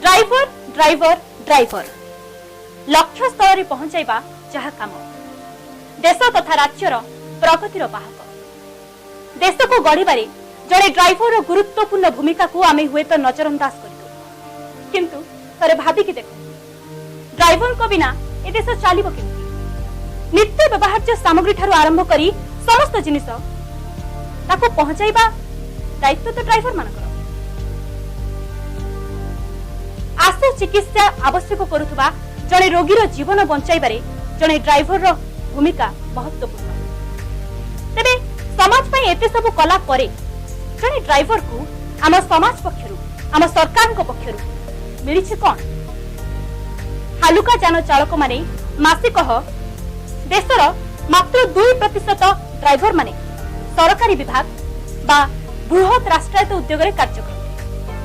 driver driver driver लक्ष्य स्थल में पहुंचाइबा जहा काम देश तथा राज्यर प्रगतिर बाहक देश को गढ़िबारे जड़े ड्राइवर गुरुत्वपूर्ण भूमिका को आमे हुए तो नजरअंदाज कर किंतु थरे भाविकी देख ड्राइवर को बिना ए देश चलिबो केमती नित्य व्यवहार्य सामग्री ठारू आरंभ करी समस्त जिनिस ताको पहुंचाइबा दायित्व तो ड्राइवर मानकर आशु चिकित्सा आवश्यक करुवा जड़े रोगीर जीवन बंचाइबारे जड़े ड्राइवर भूमिका महत्वपूर्ण तेबे समाज पई एते सब कला परे जड़े ड्राइवर को आम समाज पक्षरु आम सरकार पक्षरु मिलिछि कोन हालुका जान चालक माने मासिक देशर मात्र 2% ड्राइवर माने सरकारी विभाग बा बृहत राष्ट्रायत्त उद्योग कार्य